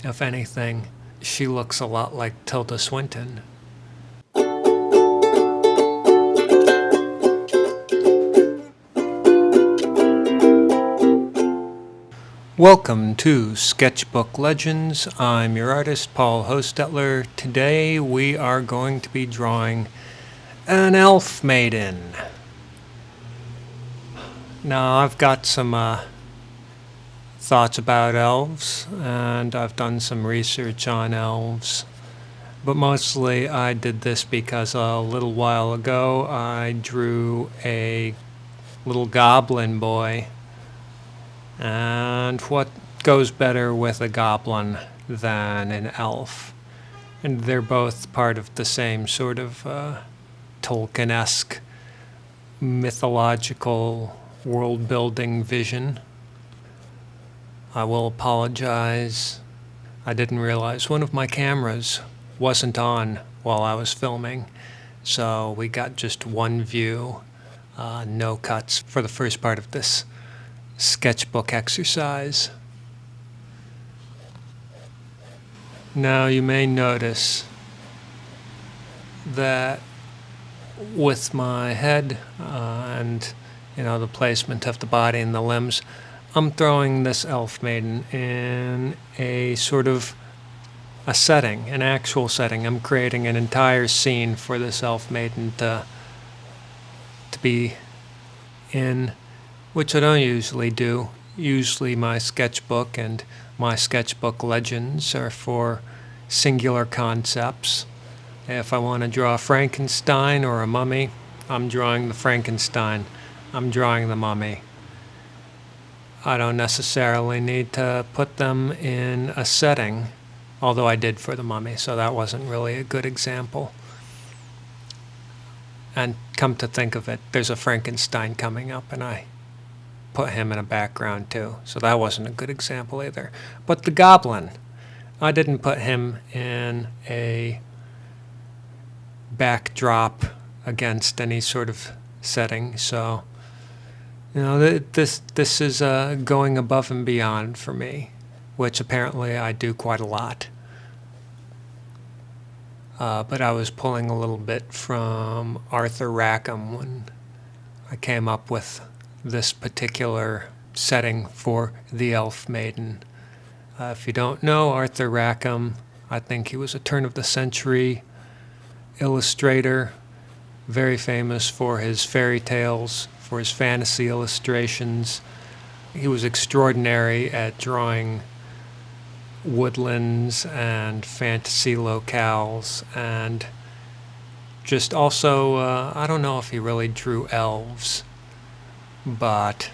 If anything, she looks a lot like Tilda Swinton. Welcome to Sketchbook Legends. I'm your artist, Paul Hostetler. Today we are going to be drawing an elf maiden. Now I've got some thoughts about elves, and I've done some research on elves. But mostly I did this because a little while ago I drew a little goblin boy. And what goes better with a goblin than an elf? And they're both part of the same sort of Tolkien-esque mythological world-building vision. I will apologize. I didn't realize one of my cameras wasn't on while I was filming, so we got just one view, no cuts for the first part of this sketchbook exercise. Now you may notice that with my head and the placement of the body and the limbs, I'm throwing this elf maiden in a sort of a setting, an actual setting. I'm creating an entire scene for this elf maiden to be in, which I don't usually do. Usually my sketchbook and my sketchbook legends are for singular concepts. If I want to draw a Frankenstein or a mummy, I'm drawing the Frankenstein. I'm drawing the mummy. I don't necessarily need to put them in a setting, although I did for the mummy, so that wasn't really a good example. And come to think of it, there's a Frankenstein coming up, and I put him in a background too, so that wasn't a good example either. But the goblin, I didn't put him in a backdrop against any sort of setting, so this is going above and beyond for me, which apparently I do quite a lot. But I was pulling a little bit from Arthur Rackham when I came up with this particular setting for the Elf Maiden. If you don't know Arthur Rackham, I think he was a turn-of-the-century illustrator, very famous for his fairy tales, for his fantasy illustrations. He was extraordinary at drawing woodlands and fantasy locales, and just also, I don't know if he really drew elves, but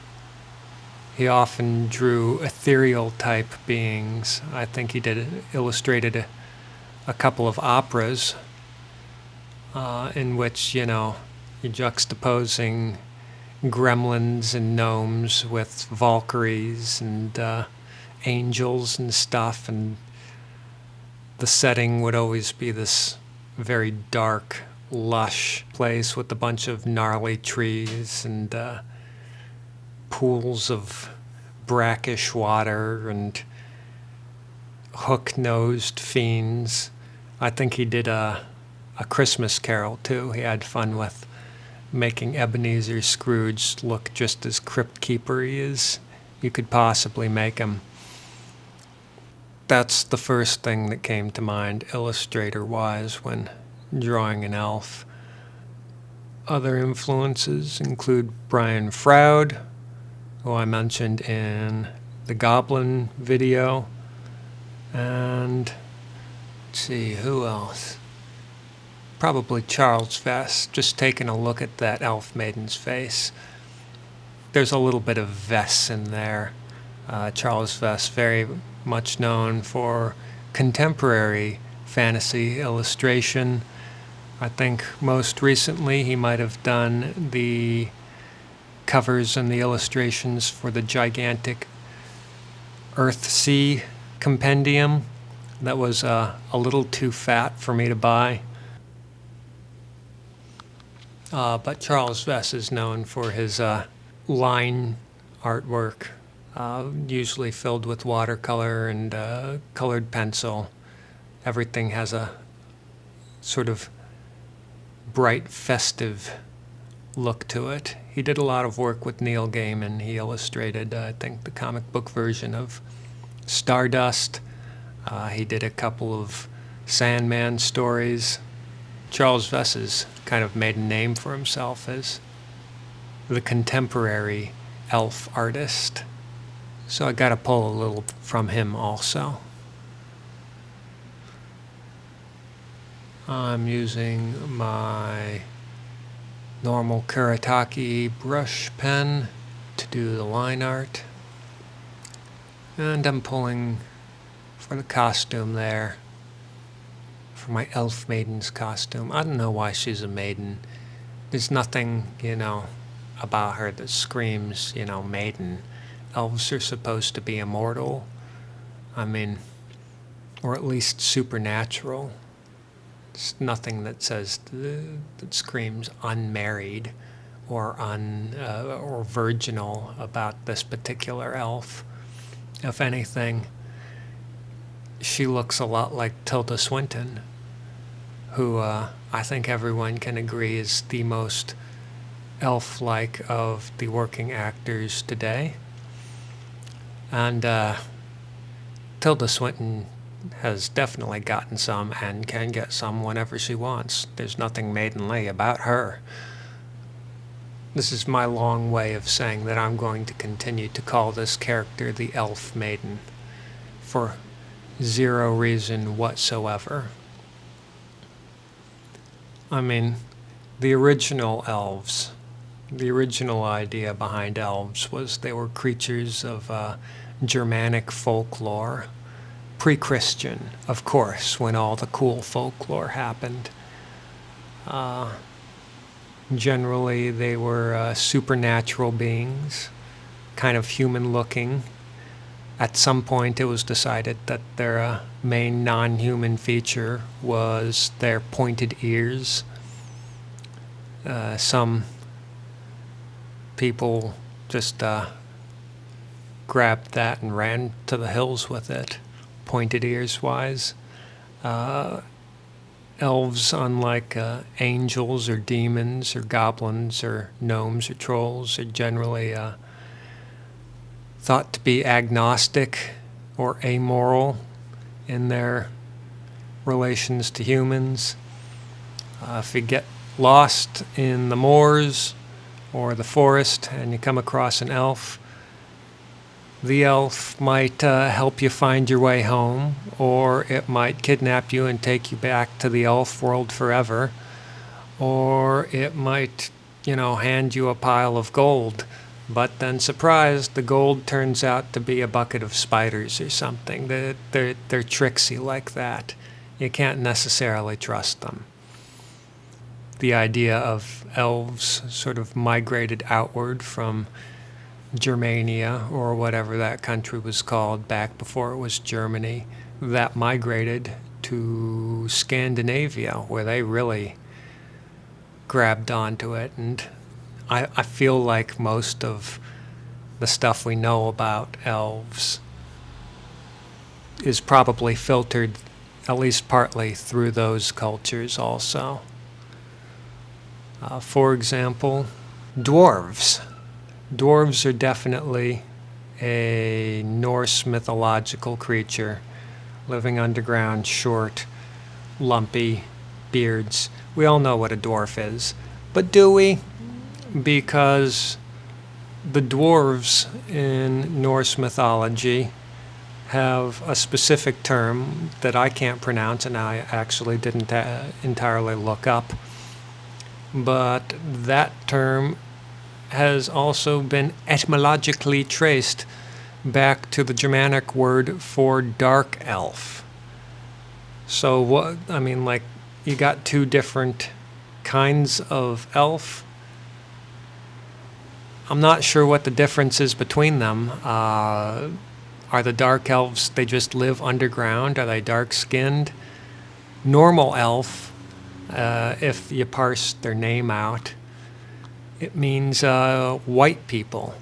he often drew ethereal type beings. I think he illustrated a couple of operas in which, you're juxtaposing gremlins and gnomes with Valkyries and angels and stuff, and the setting would always be this very dark, lush place with a bunch of gnarly trees and pools of brackish water and hook-nosed fiends. I think he did a Christmas Carol too. He had fun with making Ebenezer Scrooge look just as crypt-keepery as you could possibly make him. That's the first thing that came to mind illustrator-wise when drawing an elf. Other influences include Brian Froud, who I mentioned in the Goblin video, and let's see, who else? Probably Charles Vess, just taking a look at that elf maiden's face. There's a little bit of Vess in there. Charles Vess, very much known for contemporary fantasy illustration. I think most recently he might have done the covers and the illustrations for the gigantic Earthsea compendium that was a little too fat for me to buy. But Charles Vess is known for his line artwork. usually filled with watercolor and colored pencil. Everything has a sort of bright, festive look to it. He did a lot of work with Neil Gaiman. He illustrated, I think, the comic book version of Stardust. He did a couple of Sandman stories. Charles Vess has kind of made a name for himself as the contemporary elf artist. So I got to pull a little from him also. I'm using my normal Kuretake brush pen to do the line art. And I'm pulling for the costume there, for my elf maiden's costume. I don't know why she's a maiden. There's nothing, about her that screams, maiden. Elves are supposed to be immortal. Or at least supernatural. There's nothing that says, that screams unmarried or or virginal about this particular elf. If anything, she looks a lot like Tilda Swinton, who I think everyone can agree is the most elf-like of the working actors today. And Tilda Swinton has definitely gotten some and can get some whenever she wants. There's nothing maidenly about her. This is my long way of saying that I'm going to continue to call this character the Elf Maiden for zero reason whatsoever. The original elves, the original idea behind elves was they were creatures of Germanic folklore, pre-Christian, of course, when all the cool folklore happened. Generally, they were supernatural beings, kind of human-looking. At some point, it was decided that their main non-human feature was their pointed ears. Some people just grabbed that and ran to the hills with it, pointed ears-wise. Elves, unlike angels or demons or goblins or gnomes or trolls, are generally thought to be agnostic or amoral in their relations to humans. If you get lost in the moors or the forest and you come across an elf, the elf might help you find your way home, or it might kidnap you and take you back to the elf world forever, or it might, hand you a pile of gold. But then, surprise, the gold turns out to be a bucket of spiders or something. They're tricksy like that. You can't necessarily trust them. The idea of elves sort of migrated outward from Germania, or whatever that country was called back before it was Germany, that migrated to Scandinavia, where they really grabbed onto it. And I feel like most of the stuff we know about elves is probably filtered, at least partly, through those cultures also. For example, dwarves. Dwarves are definitely a Norse mythological creature, living underground, short, lumpy beards. We all know what a dwarf is. But do we? Because the dwarves in Norse mythology have a specific term that I can't pronounce, and I actually didn't entirely look up. But that term has also been etymologically traced back to the Germanic word for dark elf. So you got two different kinds of elf. I'm not sure what the difference is between them. Are the dark elves, they just live underground? Are they dark-skinned? Normal elf, if you parse their name out, it means white people.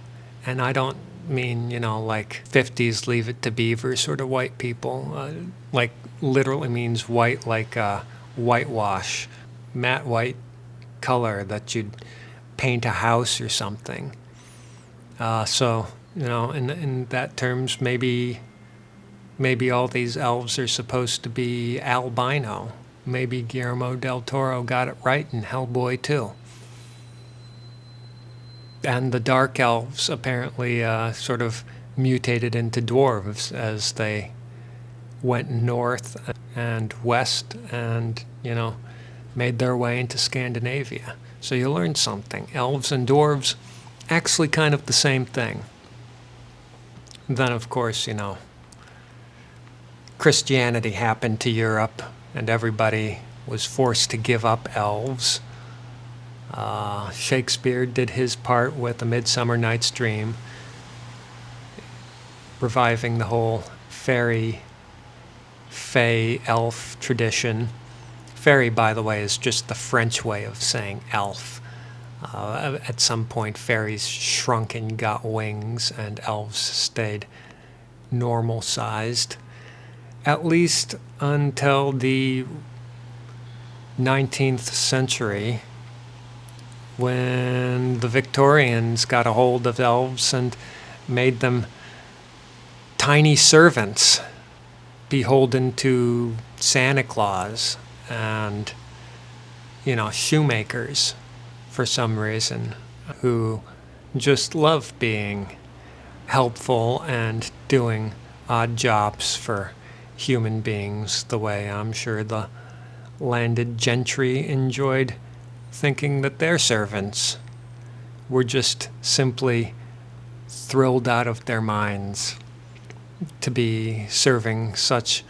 And I don't mean, like 50s Leave It to Beaver sort of white people. Like literally means white, like whitewash, matte white color that you'd paint a house or something. So, in that terms, maybe all these elves are supposed to be albino. Maybe Guillermo del Toro got it right in Hellboy too. And the dark elves apparently sort of mutated into dwarves as they went north and west and, made their way into Scandinavia. So you learn something. Elves and dwarves, actually kind of the same thing. Then, of course, Christianity happened to Europe, and everybody was forced to give up elves. Shakespeare did his part with A Midsummer Night's Dream, reviving the whole fairy, fae, elf tradition. Fairy, by the way, is just the French way of saying elf. At some point, fairies shrunk and got wings, and elves stayed normal-sized, at least until the 19th century, when the Victorians got a hold of elves and made them tiny servants beholden to Santa Claus and, shoemakers for some reason, who just love being helpful and doing odd jobs for human beings, the way I'm sure the landed gentry enjoyed thinking that their servants were just simply thrilled out of their minds to be serving such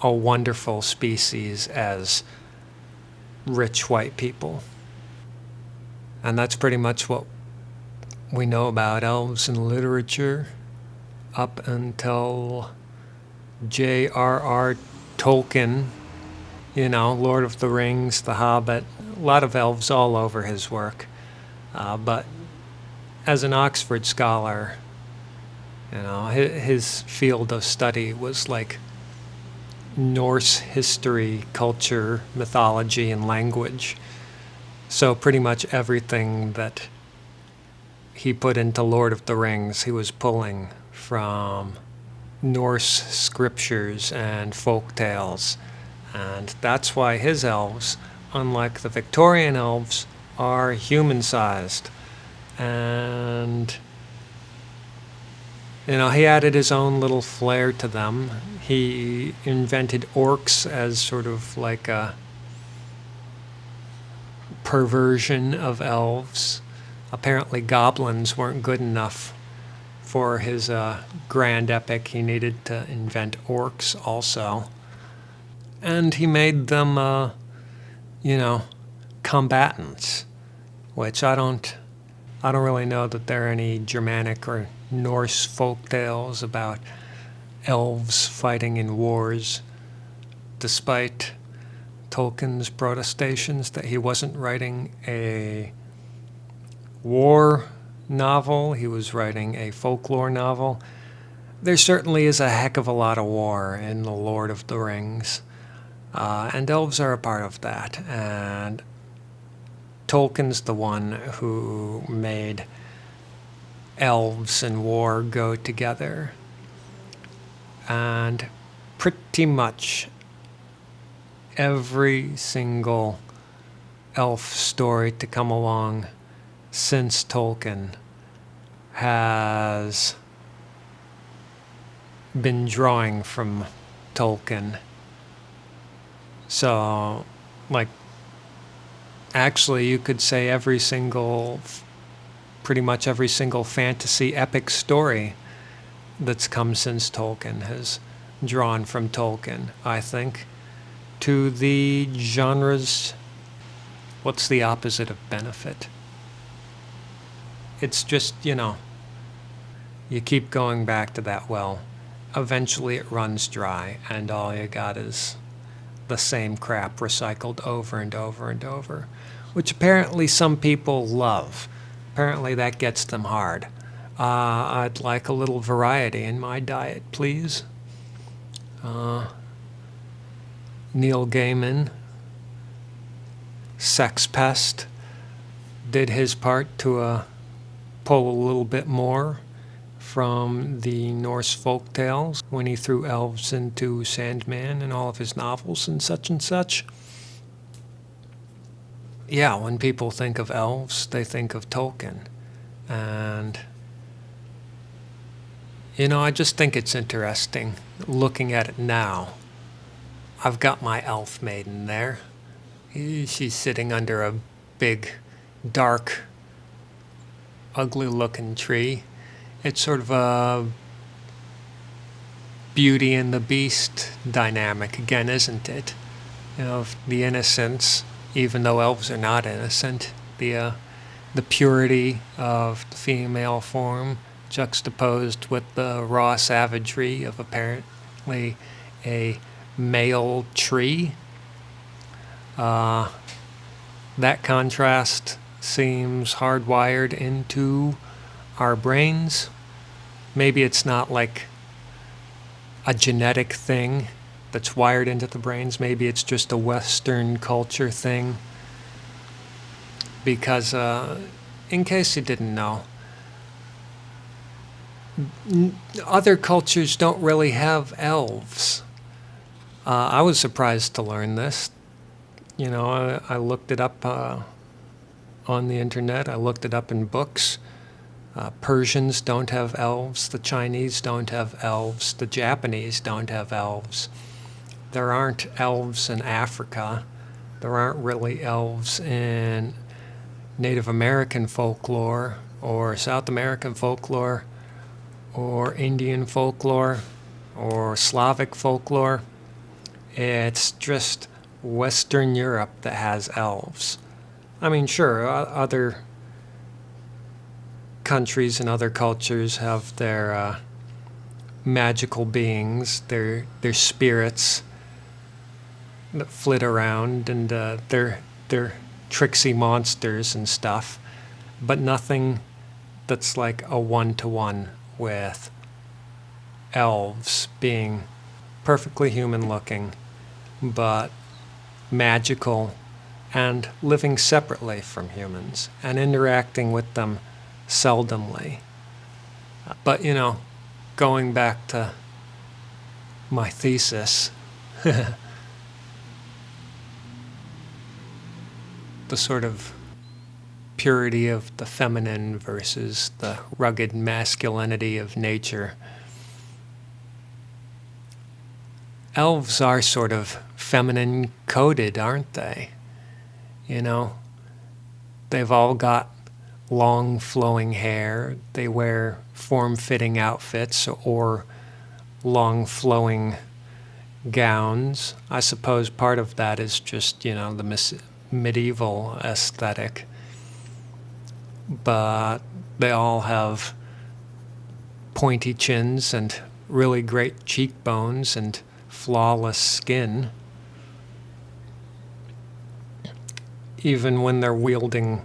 a wonderful species as rich white people. And that's pretty much what we know about elves in literature up until J.R.R. Tolkien, Lord of the Rings, The Hobbit, a lot of elves all over his work. But as an Oxford scholar, his field of study was like Norse history, culture, mythology, and language. So pretty much everything that he put into Lord of the Rings, he was pulling from Norse scriptures and folk tales. And that's why his elves, unlike the Victorian elves, are human-sized. And, he added his own little flair to them. He invented orcs as sort of like a perversion of elves. Apparently goblins weren't good enough for his grand epic. He needed to invent orcs also. And he made them, combatants, which I don't really know that there are any Germanic or Norse folk tales about elves fighting in wars, despite Tolkien's protestations that he wasn't writing a war novel, he was writing a folklore novel. There certainly is a heck of a lot of war in The Lord of the Rings, and elves are a part of that. And Tolkien's the one who made elves and war go together. And pretty much every single elf story to come along since Tolkien has been drawing from Tolkien. So, actually you could say pretty much every single fantasy epic story that's come since Tolkien has drawn from Tolkien, I think. To the genres, what's the opposite of benefit? It's just, you keep going back to that well. Eventually it runs dry, and all you got is the same crap recycled over and over and over, which apparently some people love. Apparently that gets them hard. I'd like a little variety in my diet, please. Neil Gaiman, sex pest, did his part to pull a little bit more from the Norse folk tales when he threw elves into Sandman and all of his novels and such and such. Yeah, when people think of elves, they think of Tolkien. And, I just think it's interesting looking at it now. I've got my elf maiden there. She's sitting under a big, dark, ugly-looking tree. It's sort of a Beauty and the Beast dynamic again, isn't it? The innocence, even though elves are not innocent, the purity of the female form juxtaposed with the raw savagery of apparently a male tree. That contrast seems hardwired into our brains. Maybe it's not like a genetic thing that's wired into the brains. Maybe it's just a Western culture thing. Because, in case you didn't know, other cultures don't really have elves. I was surprised to learn this. I looked it up on the internet. I looked it up in books. Persians don't have elves. The Chinese don't have elves. The Japanese don't have elves. There aren't elves in Africa. There aren't really elves in Native American folklore or South American folklore or Indian folklore or Slavic folklore. It's just Western Europe that has elves. I mean, sure, other countries and other cultures have their magical beings, their spirits that flit around, and their tricksy monsters and stuff, but nothing that's like a one-to-one with elves being perfectly human-looking, but magical and living separately from humans and interacting with them seldomly. But, going back to my thesis, the sort of purity of the feminine versus the rugged masculinity of nature. Elves are sort of feminine coded, aren't they? They've all got long flowing hair. They wear form-fitting outfits or long flowing gowns. I suppose part of that is just, the medieval aesthetic. But they all have pointy chins and really great cheekbones and flawless skin. Even when they're wielding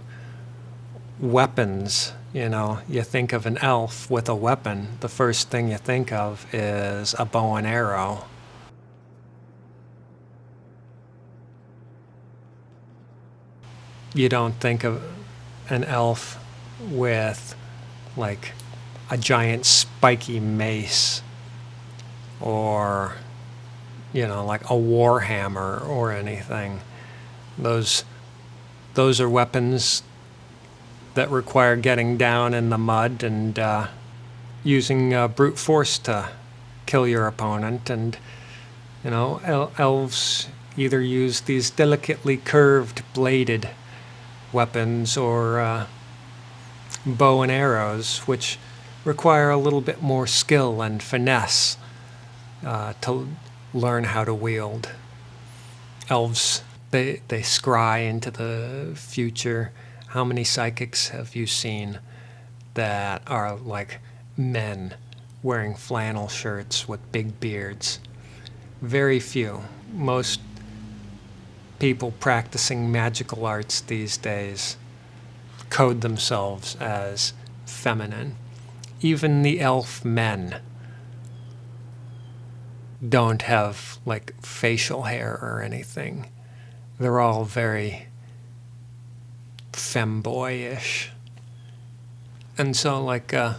weapons, you think of an elf with a weapon, the first thing you think of is a bow and arrow. You don't think of an elf with like a giant spiky mace or like a war hammer or anything. Those are weapons that require getting down in the mud and using brute force to kill your opponent. And elves either use these delicately curved bladed weapons or bow and arrows, which require a little bit more skill and finesse to learn how to wield. Elves, they scry into the future. How many psychics have you seen that are like men wearing flannel shirts with big beards? Very few. Most people practicing magical arts these days code themselves as feminine. even the elf men don't have like facial hair or anything. They're all very femboyish. And so like I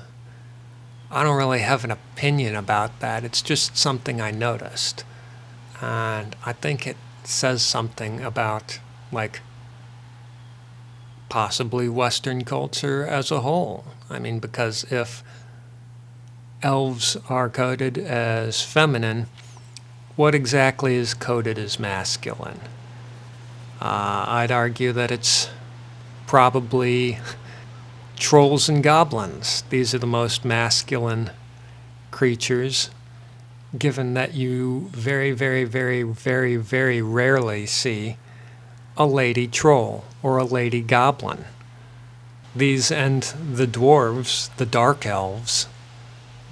don't really have an opinion about that. It's just something I noticed. And I think it says something about like possibly Western culture as a whole. I mean, because if elves are coded as feminine, what exactly is coded as masculine? I'd argue that it's probably trolls and goblins. These are the most masculine creatures, given that you very, very, very, very, very rarely see a lady troll or a lady goblin. These and the dwarves, the dark elves,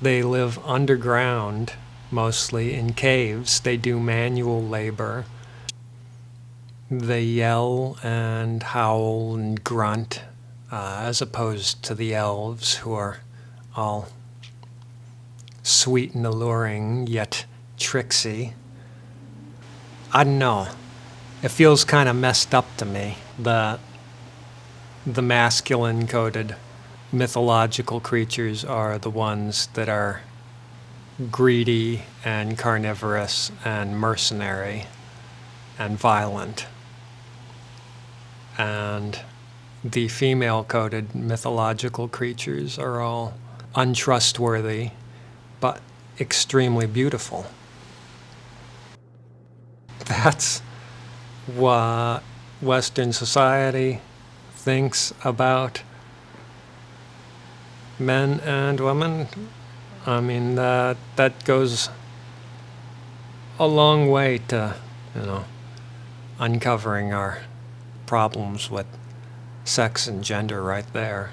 they live underground, mostly in caves. They do manual labor. They yell and howl and grunt, as opposed to the elves, who are all sweet and alluring, yet tricksy. I don't know. It feels kind of messed up to me, the masculine-coded mythological creatures are the ones that are greedy and carnivorous and mercenary and violent. And the female-coded mythological creatures are all untrustworthy, but extremely beautiful. That's what Western society thinks about men and women. I mean, that goes a long way to, uncovering our problems with sex and gender right there.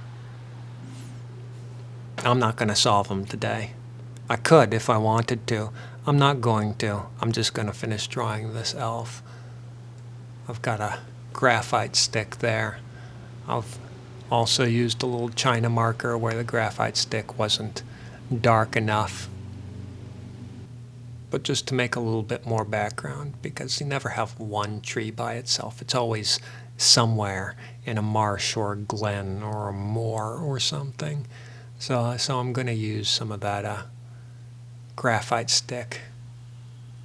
I'm not going to solve them today. I could if I wanted to. I'm not going to. I'm just going to finish drawing this elf. I've got a graphite stick there. I've also used a little China marker where the graphite stick wasn't dark enough. But just to make a little bit more background, because you never have one tree by itself. It's always somewhere in a marsh or a glen or a moor or something. So I'm going to use some of that graphite stick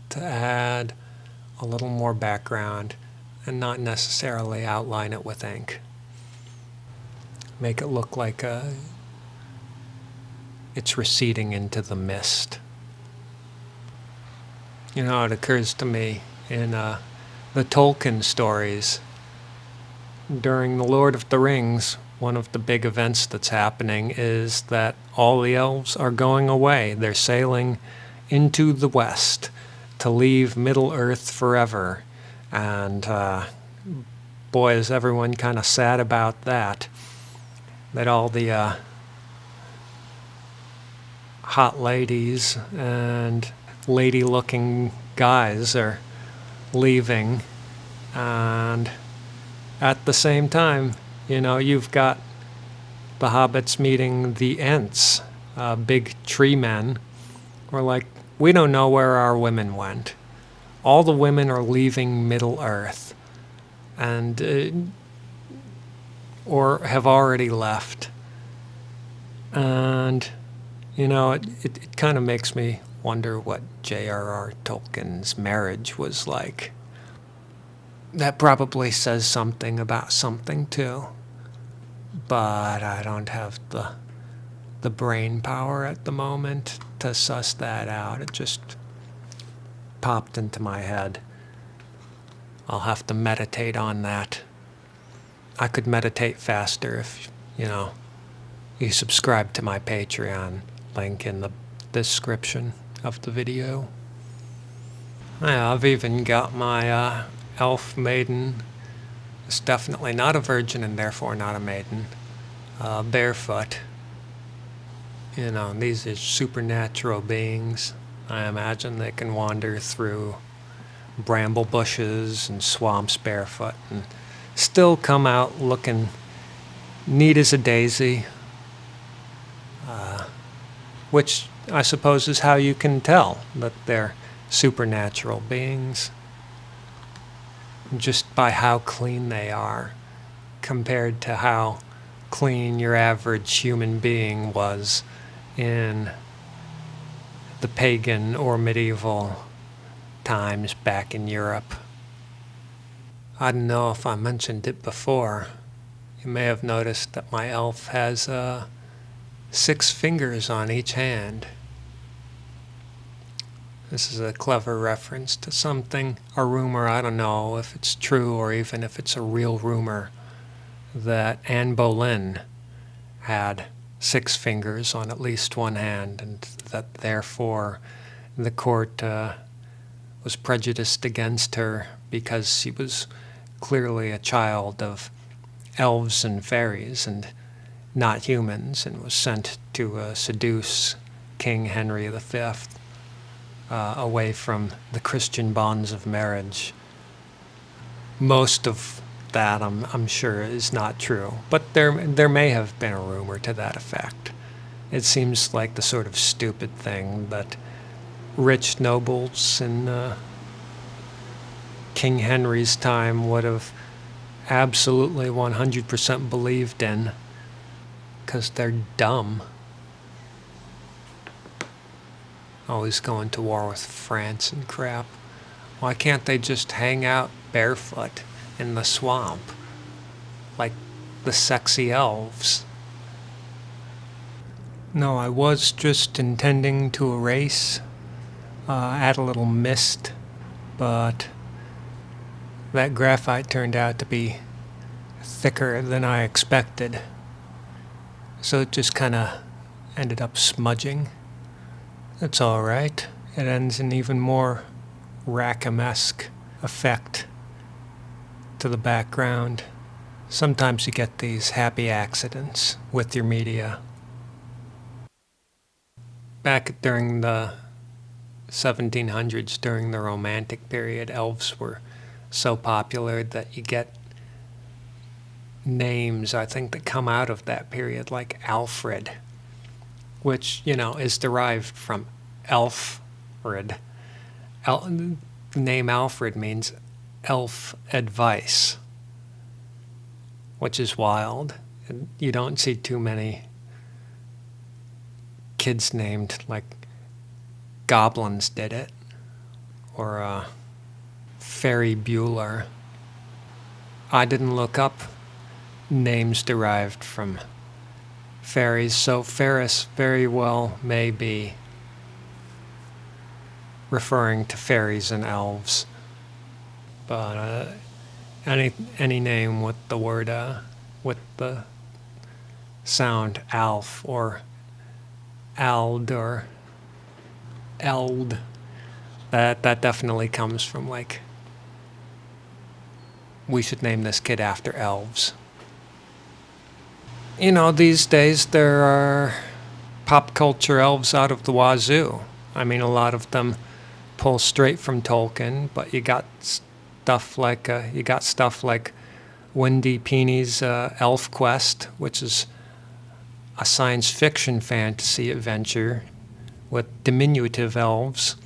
to add a little more background and not necessarily outline it with ink. Make it look like it's receding into the mist. It occurs to me in the Tolkien stories, during The Lord of the Rings, one of the big events that's happening is that all the elves are going away. They're sailing into the west to leave Middle-earth forever. And boy, is everyone kind of sad about that. That all the hot ladies and lady-looking guys are leaving. And at the same time, you've got the hobbits meeting the Ents, big tree men. We're like, we don't know where our women went. All the women are leaving Middle-earth and or have already left. And, it kind of makes me wonder what J.R.R. Tolkien's marriage was like. That probably says something about something, too. But I don't have the brain power at the moment to suss that out. It just popped into my head. I'll have to meditate on that. I could meditate faster if, you subscribe to my Patreon, link in the description of the video. Yeah, I've even got my elf maiden. It's definitely not a virgin and therefore not a maiden. Barefoot. These are supernatural beings. I imagine they can wander through bramble bushes and swamps barefoot and still come out looking neat as a daisy. which I suppose is how you can tell that they're supernatural beings, just by how clean they are compared to how clean your average human being was in the pagan or medieval times back in Europe. I don't know if I mentioned it before. You may have noticed that my elf has 6 fingers on each hand. This is a clever reference to something, a rumor, I don't know if it's true or even if it's a real rumor, that Anne Boleyn had 6 fingers on at least one hand, and that therefore the court was prejudiced against her because she was clearly a child of elves and fairies and not humans, and was sent to seduce King Henry V away from the Christian bonds of marriage. Most of that, I'm sure, is not true, but there may have been a rumor to that effect. It seems like the sort of stupid thing that rich nobles in King Henry's time would have absolutely 100% believed in, because they're dumb. Always going to war with France and crap. Why can't they just hang out barefoot in the swamp like the sexy elves? No, I was just intending to erase, add a little mist, but that graphite turned out to be thicker than I expected, so it just kind of ended up smudging. It's alright. It ends in even more Rackham-esque effect to the background. Sometimes you get these happy accidents with your media. Back during the 1700s, during the Romantic period, elves were so popular that you get names, I think, that come out of that period, like Alfred, which, is derived from Elfred. The name Alfred means elf advice, which is wild. And you don't see too many kids named like Goblins did it, or Ferry Bueller. I didn't look up names derived from fairies, so Ferris very well may be referring to fairies and elves. But any name with the word with the sound alf or ald or eld, that definitely comes from like, we should name this kid after elves. These days there are pop culture elves out of the wazoo. I mean, a lot of them pull straight from Tolkien, but you got stuff like Wendy Peeney's Elf Quest, which is a science fiction fantasy adventure with diminutive elves,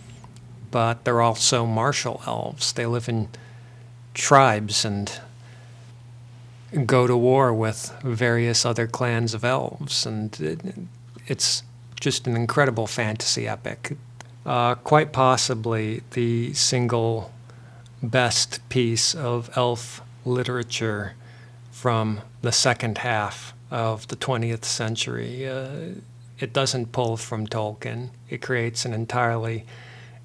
but they're also martial elves. They live in tribes and go to war with various other clans of elves, and it's just an incredible fantasy epic. Quite possibly the single best piece of elf literature from the second half of the 20th century. It doesn't pull from Tolkien. It creates an entirely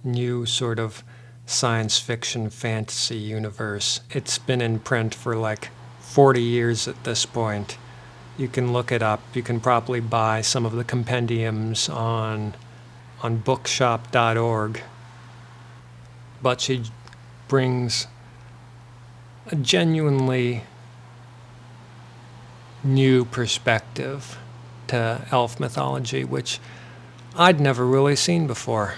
new sort of science fiction fantasy universe. It's been in print for like 40 years at this point. You can look it up. You can probably buy some of the compendiums on bookshop.org. But she brings a genuinely new perspective to elf mythology, which I'd never really seen before.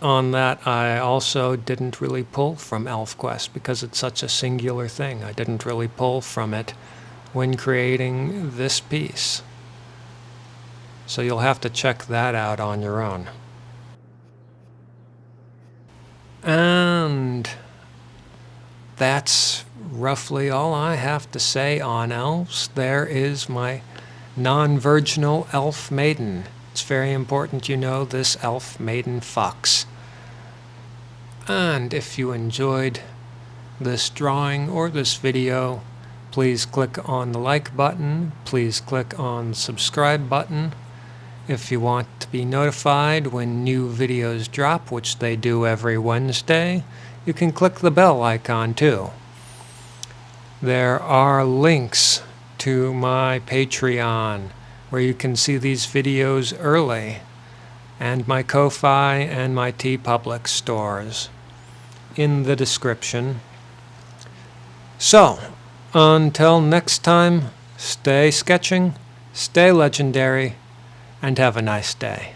On that, I also didn't really pull from ElfQuest because it's such a singular thing. I didn't really pull from it when creating this piece. So you'll have to check that out on your own. And that's roughly all I have to say on elves. There is my non-virginal elf maiden. It's very important you know this elf maiden fucks. And if you enjoyed this drawing or this video, please click on the like button. Please click on the subscribe button. If you want to be notified when new videos drop, which they do every Wednesday, you can click the bell icon too. There are links to my Patreon where you can see these videos early, and my Ko-Fi and my TeePublic stores in the description. So, until next time, stay sketching, stay legendary, and have a nice day.